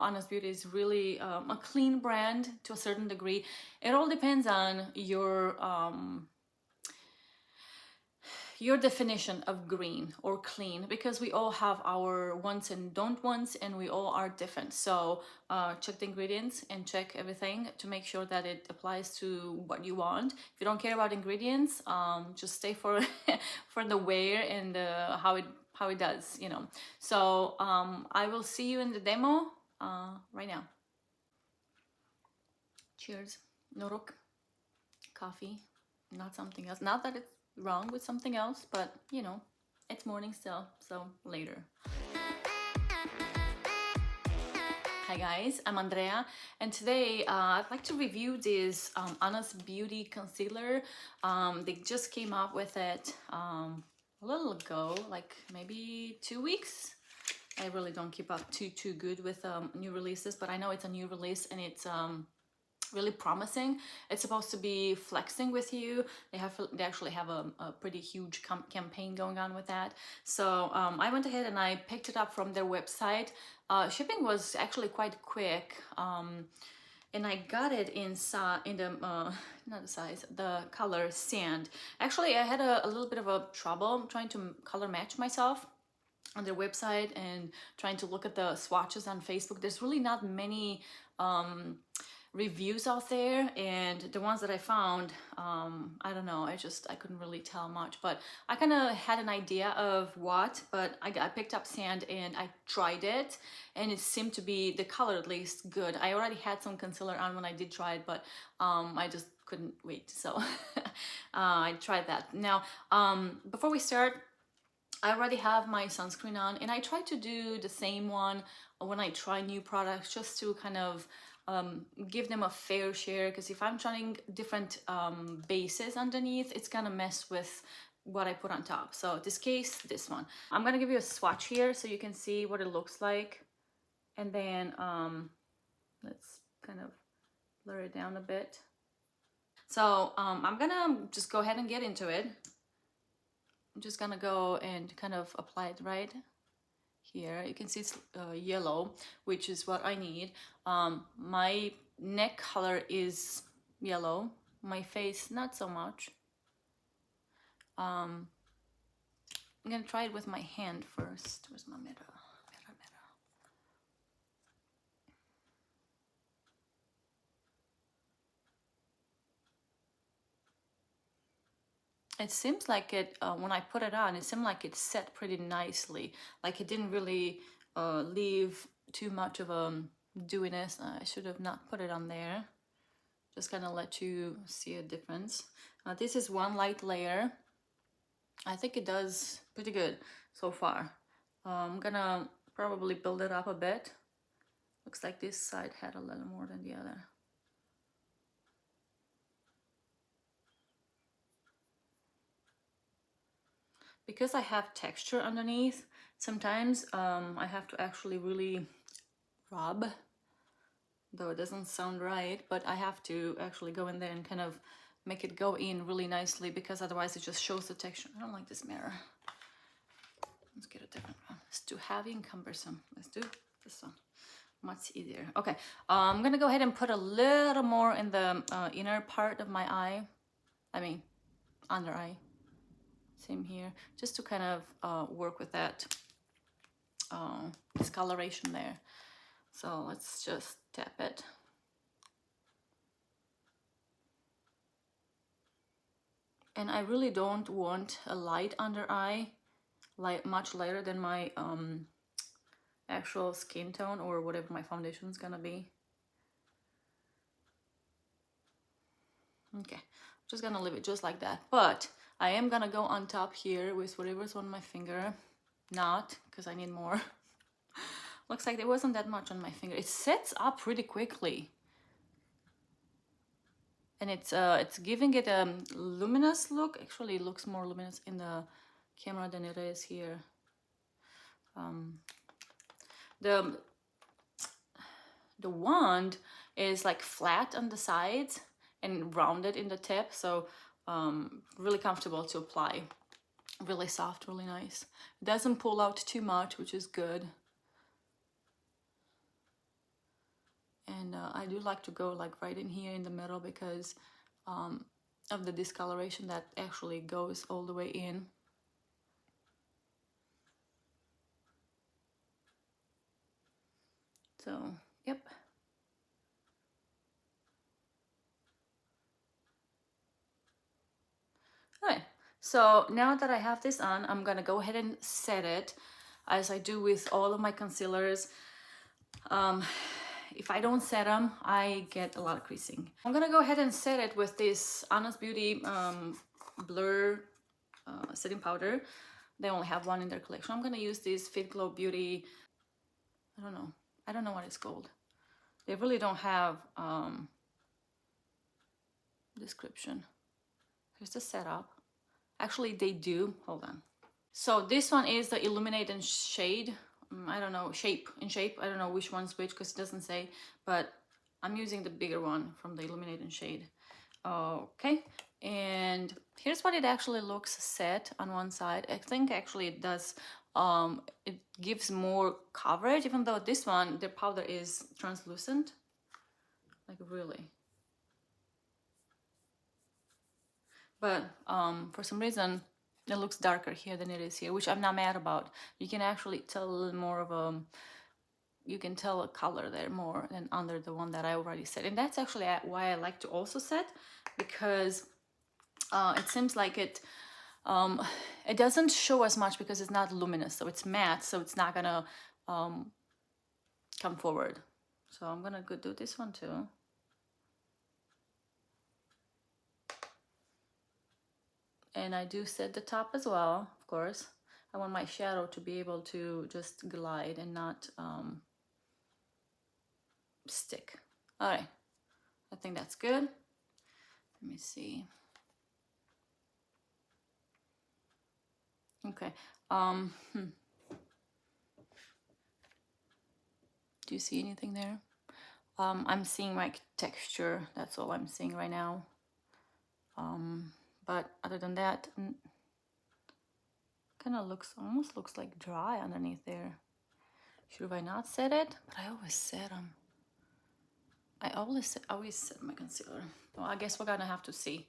Honest Beauty is really a clean brand to a certain degree. It all depends on your definition of green or clean, because we all have our wants and don't wants, and we all are different. So check the ingredients and check everything to make sure that it applies to what you want. If you don't care about ingredients, just stay for for the wear and how it does, you know. So I will see you in the demo right now. Cheers. Norok. Coffee, not something else. Not that it's wrong with something else, but you know, it's morning still, so later. Hi guys, I'm Andrea, and today I'd like to review this Honest Beauty concealer. They just came up with it a little ago, like maybe 2 weeks. I really don't keep up too good with new releases, but I know it's a new release and it's really promising. It's supposed to be flexing with you. They actually have a pretty huge campaign going on with that. So I went ahead and I picked it up from their website. Shipping was actually quite quick, and I got it in the not the size, the color Sand. Actually, I had a little bit of a trouble trying to color match myself on their website and trying to look at the swatches on Facebook. There's really not many reviews out there, and the ones that I found, I don't know, I couldn't really tell much, but I kind of had an idea of what, but I picked up Sand and I tried it, and it seemed to be, the color at least, good. I already had some concealer on when I did try it, but I just couldn't wait, so I tried that. Now before we start, I already have my sunscreen on, and I try to do the same one when I try new products, just to kind of give them a fair share, because if I'm trying different bases underneath, it's gonna mess with what I put on top. So in this case, this one. I'm gonna give you a swatch here so you can see what it looks like, and then let's kind of blur it down a bit. So I'm gonna just go ahead and get into it. I'm just gonna go and kind of apply it right here. You can see it's yellow, which is what I need. My neck color is yellow, my face not so much. I'm gonna try it with my hand first. Where's my mirror? It seems like it, when I put it on, it seemed like it set pretty nicely. Like it didn't really leave too much of a dewiness. I should have not put it on there. Just gonna let you see a difference. This is one light layer. I think it does pretty good so far. I'm gonna probably build it up a bit. Looks like this side had a little more than the other. Because I have texture underneath, sometimes I have to actually really rub, though it doesn't sound right, but I have to actually go in there and kind of make it go in really nicely, because otherwise it just shows the texture. I don't like this mirror. Let's get a different one. It's too heavy and cumbersome. Let's do this one. Much easier. Okay, I'm gonna go ahead and put a little more in the inner part of my eye. I mean, under eye. Same here, just to kind of work with that discoloration there. So let's just tap it. And I really don't want a light under eye, much lighter than my actual skin tone or whatever my foundation is gonna be. Okay, just gonna leave it just like that, but I am gonna go on top here with whatever's on my finger. Not, because I need more. Looks like there wasn't that much on my finger. It sets up pretty quickly. And it's giving it a luminous look. Actually, it looks more luminous in the camera than it is here. The wand is like flat on the sides and rounded in the tip, so really comfortable to apply. Really soft, really nice. It doesn't pull out too much, which is good. I do like to go like right in here in the middle because of the discoloration that actually goes all the way in. So, yep. Alright, so now that I have this on, I'm gonna go ahead and set it as I do with all of my concealers. If I don't set them, I get a lot of creasing. I'm gonna go ahead and set it with this Honest Beauty Blur setting powder. They only have one in their collection. I'm gonna use this Fitglow Beauty, I don't know what it's called. They really don't have description. Here's the setup. Actually, they do. Hold on. So this one is the Illuminate and Shade. I don't know, shape. I don't know which one's which because it doesn't say, but I'm using the bigger one from the Illuminate and Shade. Okay, and here's what it actually looks set on one side. I think actually it does, it gives more coverage, even though this one, the powder is translucent. Like really. But for some reason it looks darker here than it is here, which I'm not mad about. You can actually tell a little more of a, you can tell a color there more than under the one that I already set. And that's actually why I like to also set, because it seems like it doesn't show as much because it's not luminous, so it's matte, so it's not gonna come forward. So I'm gonna go do this one too. And I do set the top as well, of course. I want my shadow to be able to just glide and not stick. All right, I think that's good. Let me see. Okay. Do you see anything there? I'm seeing my texture. That's all I'm seeing right now. But other than that, kind of almost looks like dry underneath there. Should I not set it? But I always set them. I always set my concealer. Well, I guess we're gonna have to see.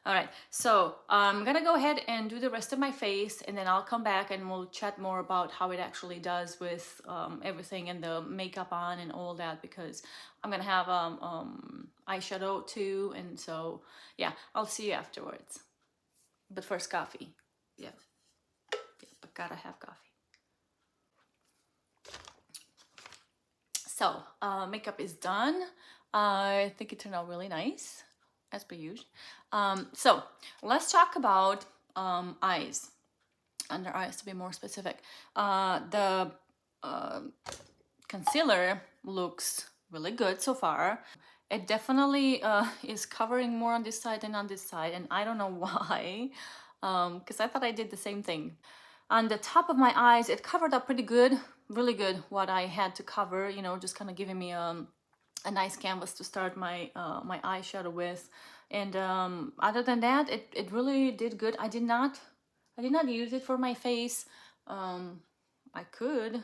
All right, so I'm gonna go ahead and do the rest of my face, and then I'll come back and we'll chat more about how it actually does with everything and the makeup on and all that, because I'm gonna have eyeshadow too, and so yeah, I'll see you afterwards. But first, coffee. Yeah, but gotta have coffee. So makeup is done. I think it turned out really nice, as per usual. So let's talk about eyes, under eyes to be more specific. The concealer looks really good so far. It definitely is covering more on this side than on this side, and I don't know why, because I thought I did the same thing. On the top of my eyes, it covered up pretty good, really good, what I had to cover, you know, just kind of giving me a nice canvas to start my my eyeshadow with. And other than that, it really did good. I did not use it for my face. I could,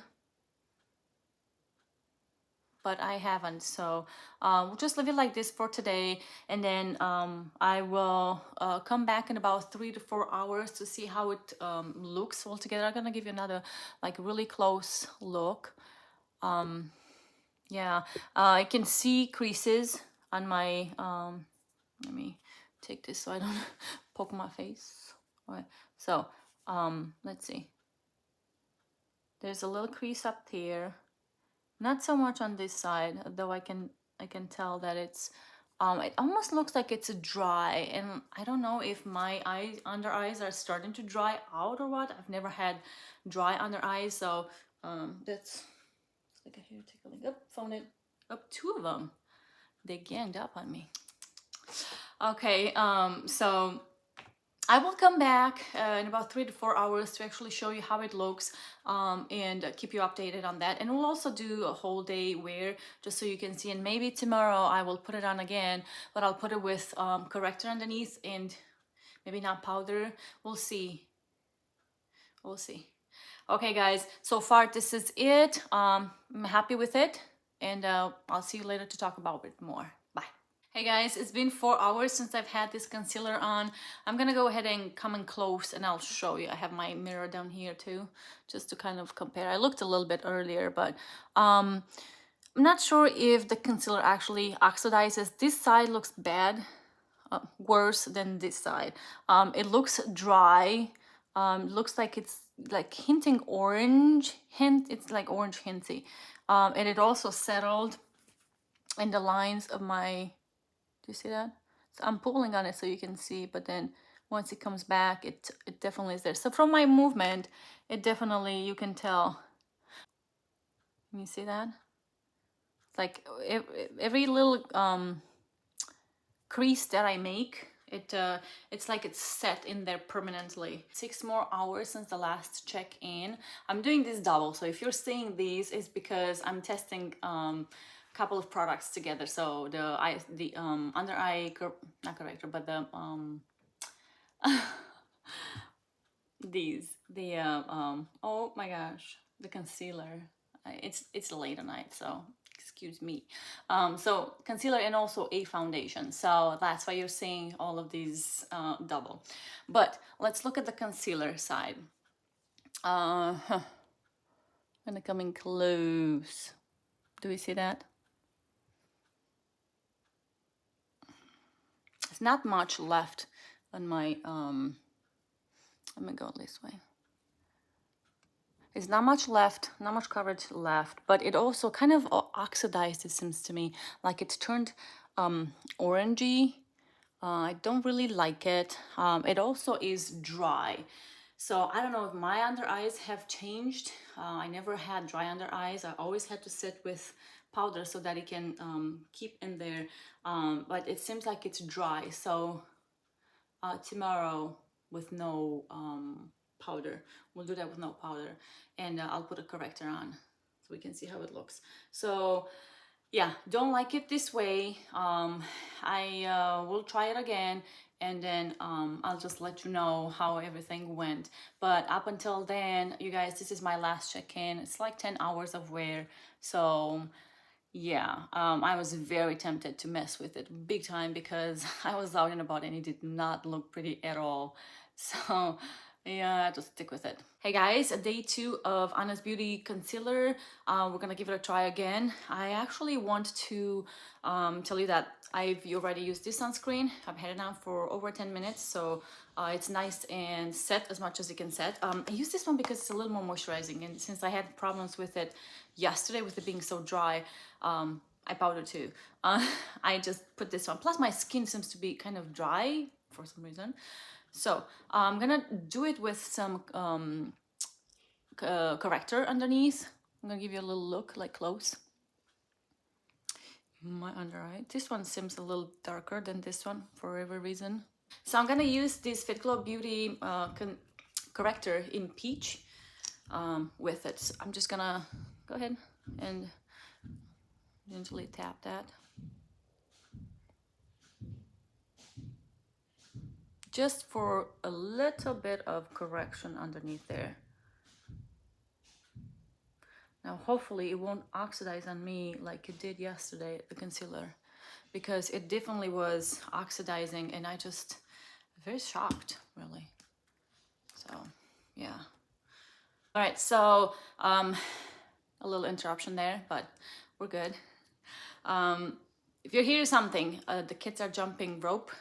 but I haven't. So we'll just leave it like this for today, and then I will come back in about 3 to 4 hours to see how it looks all together. I'm gonna give you another like really close look. Yeah, I can see creases on my let me take this so I don't poke my face. Okay, so let's see. There's a little crease up here. Not so much on this side, though I can tell that it's it almost looks like it's dry, and I don't know if my under eyes are starting to dry out or what. I've never had dry under eyes, so that's like here tickling up, phone it up, 2 of them. They ganged up on me. Okay, so I will come back in about 3 to 4 hours to actually show you how it looks and keep you updated on that. And we'll also do a whole day wear just so you can see. And maybe tomorrow I will put it on again, but I'll put it with corrector underneath and maybe not powder. We'll see. We'll see. Okay, guys, so far this is it. I'm happy with it. and I'll see you later to talk about it more. Bye. Hey guys, it's been 4 hours since I've had this concealer on. I'm gonna go ahead and come in close and I'll show you. I have my mirror down here too, just to kind of compare. I looked a little bit earlier, but I'm not sure if the concealer actually oxidizes. This side looks bad, worse than this side. It looks dry. Looks like it's like hinting orange. It's like orange hinty. And it also settled in the lines of my, do you see that? So I'm pulling on it so you can see, but then once it comes back, it definitely is there. So from my movement, it definitely, you can tell. Can you see that? It's like every little crease that I make, it's like it's set in there permanently. 6 more hours since the last check-in. I'm doing this double, so if you're seeing these, it's because I'm testing couple of products together. So the under eye, not corrector, but the oh my gosh, the concealer. It's late at night, so excuse me. So concealer and also a foundation. So that's why you're seeing all of these double. But let's look at the concealer side. I'm gonna come in close. Do we see that? There's not much left on my let me go this way. There's not much left, not much coverage left, but it also kind of oxidized, it seems to me, like it's turned orangey. I don't really like it. It also is dry. So I don't know if my under eyes have changed. I never had dry under eyes. I always had to sit with powder so that it can keep in there. But it seems like it's dry. So tomorrow with no powder, we'll do that with no powder, and I'll put a corrector on so we can see how it looks. So yeah, don't like it this way. I will try it again, and then I'll just let you know how everything went. But up until then, you guys, this is my last check-in. It's like 10 hours of wear. So yeah, I was very tempted to mess with it big time because I was out and about and it did not look pretty at all. So yeah, just stick with it. Hey guys, day 2 of Anna's Beauty Concealer. We're gonna give it a try again. I actually want to tell you that I've already used this sunscreen. I've had it on for over 10 minutes, so it's nice and set as much as you can set. I use this one because it's a little more moisturizing, and since I had problems with it yesterday with it being so dry, I powdered too. I just put this one. Plus my skin seems to be kind of dry for some reason. So I'm gonna do it with some corrector underneath. I'm gonna give you a little look, like close. My under eye. This one seems a little darker than this one for whatever reason. So I'm gonna use this Fitglow Beauty corrector in peach with it. So I'm just gonna go ahead and gently tap that. Just for a little bit of correction underneath there. Now hopefully it won't oxidize on me like it did yesterday, the concealer, because it definitely was oxidizing and I just very shocked, really. So yeah. All right, so a little interruption there, but we're good. If you hear something, the kids are jumping rope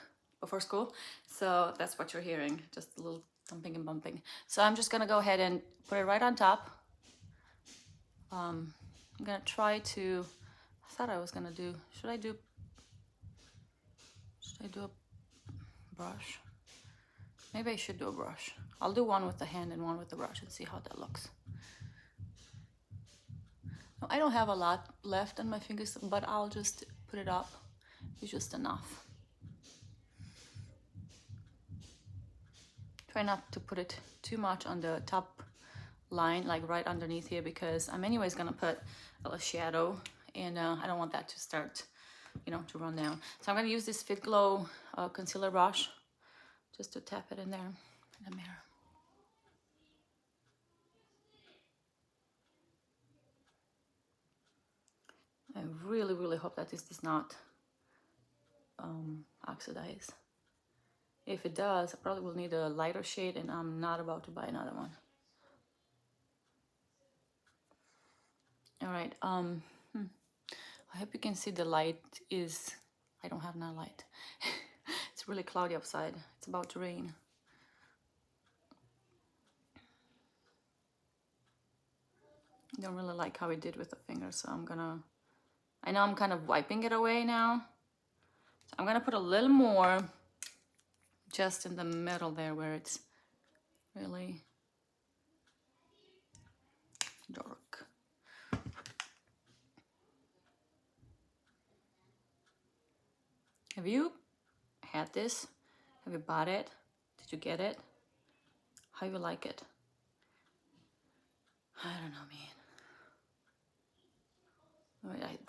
before school, so that's what you're hearing, just a little thumping and bumping. So I'm just gonna go ahead and put it right on top. I'm gonna try to, I thought I was gonna do, should I do a brush? Maybe I should do a brush. I'll do one with the hand and one with the brush and see how that looks. Now, I don't have a lot left on my fingers, but I'll just put it up. It's just enough. Try not to put it too much on the top line, like right underneath here, because I'm anyways gonna put a shadow, and I don't want that to start, you know, to run down. So I'm gonna use this Fitglow concealer brush just to tap it in there in the mirror. I really, really hope that this does not oxidize. If it does, I probably will need a lighter shade, and I'm not about to buy another one. All right, I hope you can see the light is, I don't have no light. It's really cloudy outside. It's about to rain. I don't really like how I did with the finger, so I know I'm kind of wiping it away now. So I'm gonna put a little more just in the middle there where it's really dark. Have you had this? Have you bought it? Did you get it? How you like it? I don't know, man.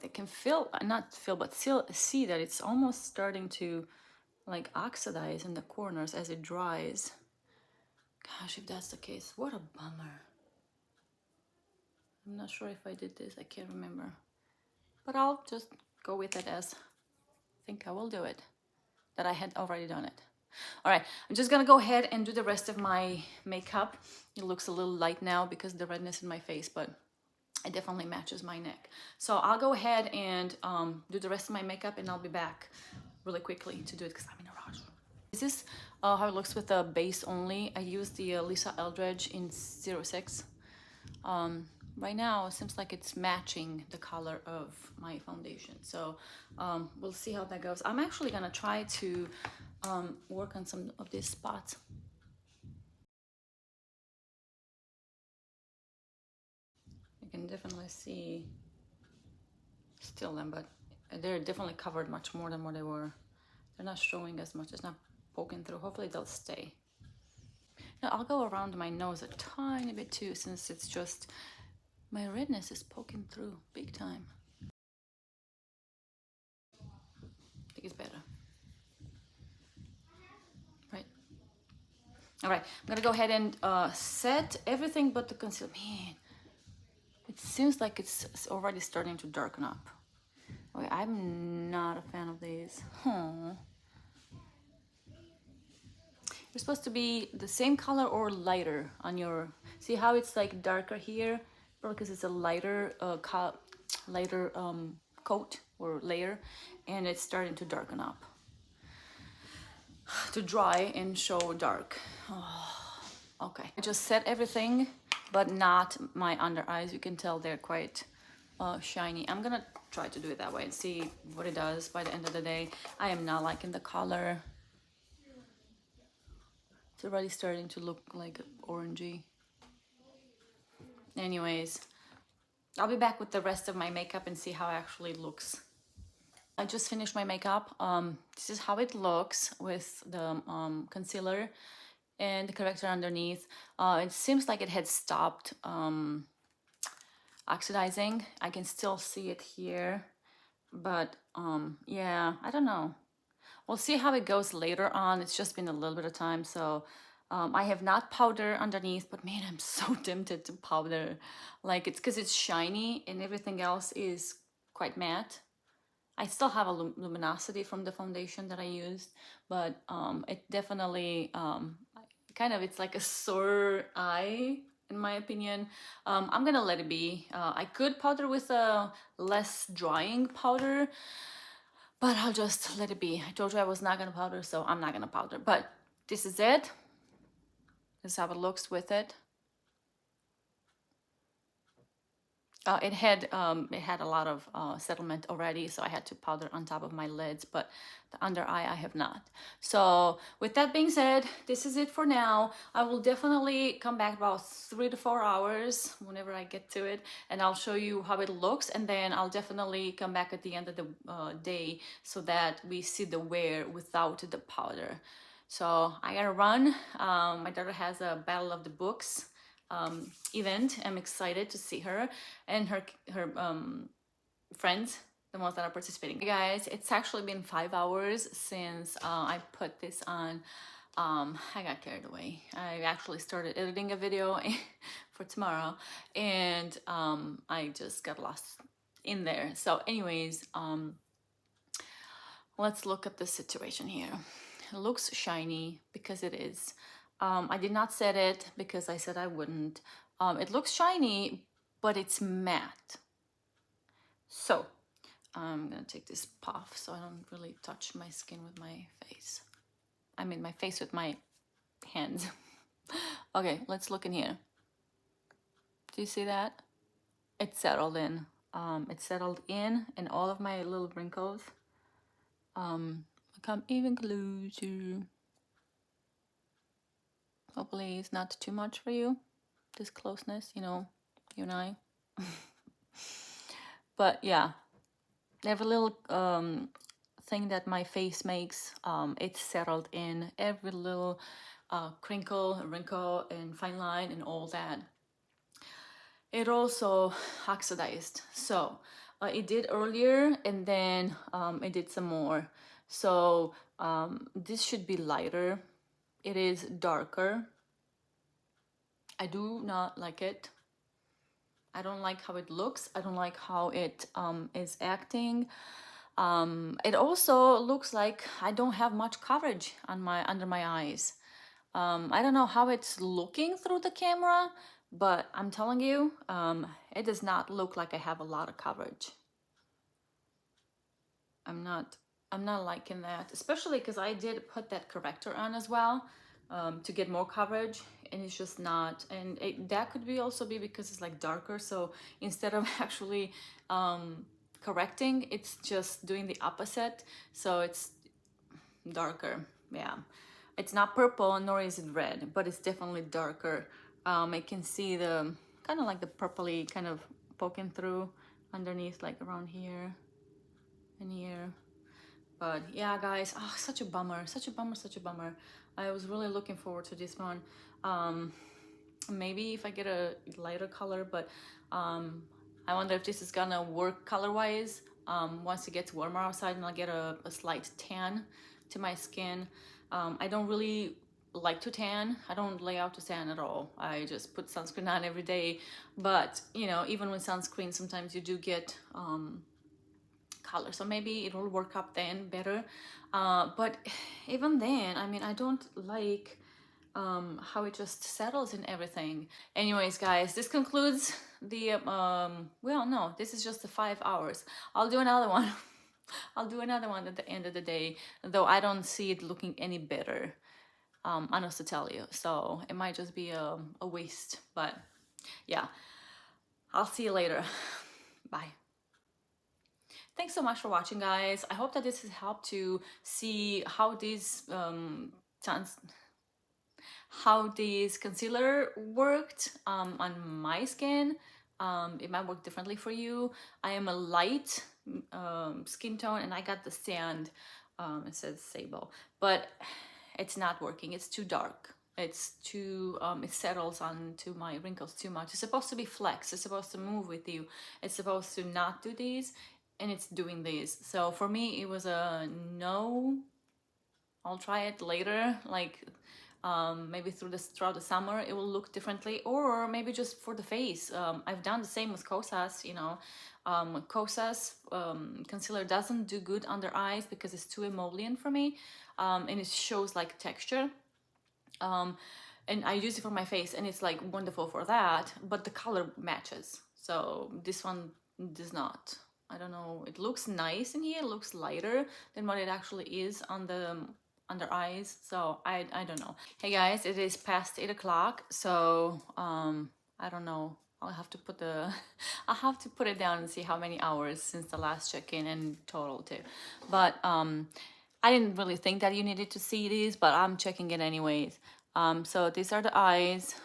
I can feel, not feel, but still see that it's almost starting to like oxidize in the corners as it dries. Gosh, if that's the case, what a bummer. I'm not sure if I did this, I can't remember. But I'll just go with it as I think I will do it, that I had already done it. All right, I'm just gonna go ahead and do the rest of my makeup. It looks a little light now because of the redness in my face, but it definitely matches my neck. So I'll go ahead and do the rest of my makeup, and I'll be back really quickly to do it because I'm in a rush. This is how it looks with the base only. I used the Lisa Eldridge in 06. Right now it seems like it's matching the color of my foundation, so we'll see how that goes. I'm actually gonna try to work on some of these spots. You can definitely see still them, but they're definitely covered much more than what they were. They're not showing as much, it's not poking through. Hopefully they'll stay. Now I'll go around my nose a tiny bit too, since it's just my redness is poking through big time. I think it's better. Right. All right, I'm gonna go ahead and set everything but the concealer. Man, it seems like it's already starting to darken up. Okay, I'm not a fan of these. You're supposed to be the same color or lighter on your, see how it's like darker here? Probably because it's a lighter coat or layer, and it's starting to darken up, to dry and show dark. Oh, okay, I just set everything, but not my under eyes. You can tell they're quite shiny. I'm gonna try to do it that way and see what it does by the end of the day. I am not liking the color. It's already starting to look like orangey. Anyways, I'll be back with the rest of my makeup and see how it actually looks. I just finished my makeup. This is how it looks with the concealer and the corrector underneath. It seems like it had stopped oxidizing. I can still see it here, but yeah, I don't know. We'll see how it goes later on. It's just been a little bit of time, so I have not powdered underneath, but man, I'm so tempted to powder. Like, it's because it's shiny and everything else is quite matte. I still have a luminosity from the foundation that I used, but it definitely it's like a sore eye in my opinion. I'm gonna let it be. I could powder with a less drying powder, but I'll just let it be. I told you I was not gonna powder, so I'm not gonna powder. But this is it. This is how it looks with it. It had a lot of settlement already, so I had to powder on top of my lids, but the under eye I have not. So with that being said, this is it for now. I will definitely come back about 3 to 4 hours whenever I get to it, and I'll show you how it looks, and then I'll definitely come back at the end of the day so that we see the wear without the powder. So I gotta run. My daughter has a Battle of the Books event. I'm excited to see her and her friends, the ones that are participating. Hey guys, it's actually been 5 hours since I put this on. I got carried away. I actually started editing a video for tomorrow, and I just got lost in there. So anyways, let's look at the situation here. It looks shiny because it is. I did not set it because I said I wouldn't. It looks shiny, but it's matte. So I'm gonna take this puff so I don't really touch my skin with my face. I mean my face with my hands. Okay, let's look in here. Do you see that? It's settled in. It's settled in all of my little wrinkles. Come even closer. Hopefully it's not too much for you, this closeness, you know, you and I. But yeah, every little thing that my face makes, it's settled in. Every little crinkle, wrinkle, and fine line and all that. It also oxidized. So it did earlier and then it did some more. So this should be lighter. It is darker. I do not like it. I don't like how it looks. I don't like how it is acting. It also looks like I don't have much coverage on under my eyes. I don't know how it's looking through the camera, but I'm telling you, it does not look like I have a lot of coverage. I'm not liking that, especially because I did put that corrector on as well to get more coverage, and it's just not. And that could be also be because it's like darker. So instead of actually correcting, it's just doing the opposite. So it's darker. Yeah, it's not purple nor is it red, but it's definitely darker. I can see the kind of like the purpley kind of poking through underneath, like around here and here. But yeah, guys, oh, such a bummer, such a bummer, such a bummer. I was really looking forward to this one. Maybe if I get a lighter color, but I wonder if this is gonna work color-wise. Once it gets warmer outside and I'll get a slight tan to my skin. I don't really like to tan. I don't lay out to tan at all. I just put sunscreen on every day. But, you know, even with sunscreen, sometimes you do get color, so maybe it will work up then better, but even then, I mean, I don't like how it just settles in everything. Anyways, guys, this concludes the well, no, this is just the 5 hours. I'll do another one. I'll do another one at the end of the day, though I don't see it looking any better, honest to tell you, so it might just be a waste. But yeah, I'll see you later. Bye. Thanks so much for watching, guys. I hope that this has helped to see how this concealer worked on my skin. It might work differently for you. I am a light skin tone and I got the sand, it says sable, but it's not working. It's too dark. It's too, it settles onto my wrinkles too much. It's supposed to be flex. It's supposed to move with you. It's supposed to not do these, and it's doing these. So for me, it was a no. I'll try it later, like maybe throughout the summer it will look differently, or maybe just for the face. I've done the same with Kosas, you know. Kosas concealer doesn't do good under eyes because it's too emollient for me, and it shows like texture. And I use it for my face and it's like wonderful for that, but the color matches. So this one does not. I don't know, it looks nice in here, it looks lighter than what it actually is on the under eyes, so I don't know. Hey guys, it is past 8 o'clock, so I don't know, I'll have to put the I'll have to put it down and see how many hours since the last check-in and total too. But I didn't really think that you needed to see these, but I'm checking it anyways. So these are the eyes.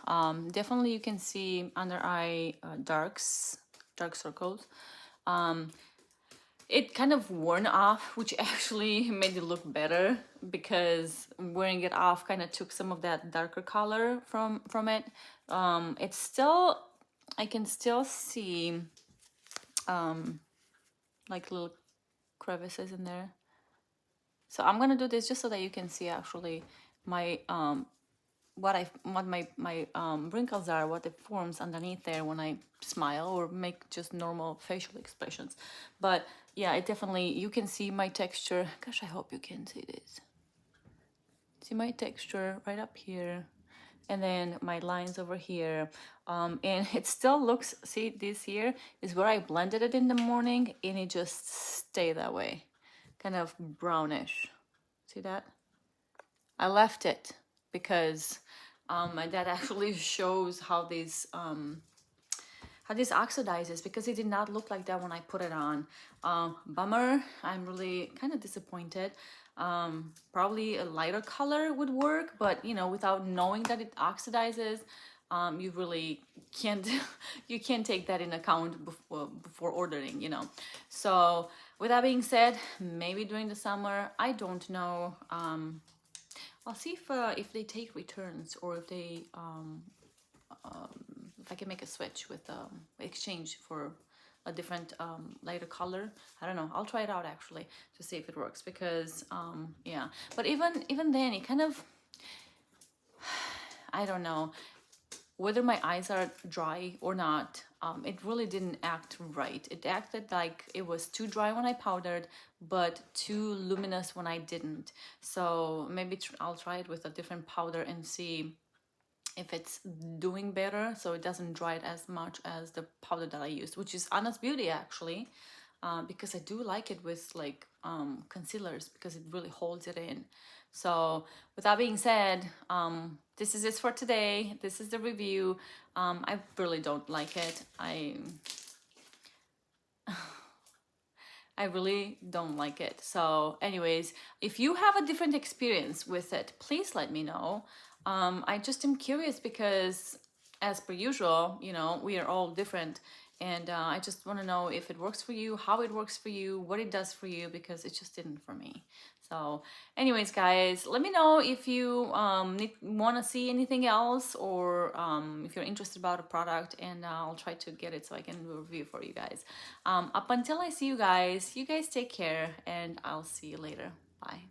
Definitely you can see under eye dark circles. It kind of worn off, which actually made it look better because wearing it off kind of took some of that darker color from it. It's still, I can still see like little crevices in there. So I'm gonna do this just so that you can see actually my what my wrinkles are, what it forms underneath there when I smile or make just normal facial expressions. But yeah, it definitely, you can see my texture. Gosh, I hope you can see this. See my texture right up here, and then my lines over here. And it still looks, see this here is where I blended it in the morning, and it just stay that way, kind of brownish. See that? I left it because my dad actually shows how this oxidizes, because it did not look like that when I put it on. Bummer. I'm really kind of disappointed. Probably a lighter color would work, but you know, without knowing that it oxidizes, you really can't you can't take that in account before ordering, you know. So with that being said, maybe during the summer, I don't know. I'll see if they take returns, or if they if I can make a switch with exchange for a different lighter color. I don't know. I'll try it out actually to see if it works, because yeah. But even then, it kind of, I don't know whether my eyes are dry or not. It really didn't act right. It acted like it was too dry when I powdered, but too luminous when I didn't. So maybe I'll try it with a different powder and see if it's doing better, so it doesn't dry it as much as the powder that I used, which is Anna's Beauty actually, because I do like it with like concealers, because it really holds it in. So with that being said, this is it for today. This is the review. I really don't like it. I really don't like it. So anyways, if you have a different experience with it, please let me know. I just am curious, because as per usual, you know, we are all different. And I just want to know if it works for you, how it works for you, what it does for you, because it just didn't for me. So anyways, guys, let me know if you want to see anything else, or if you're interested about a product, and I'll try to get it so I can review for you guys. Up until I see you guys take care, and I'll see you later. Bye.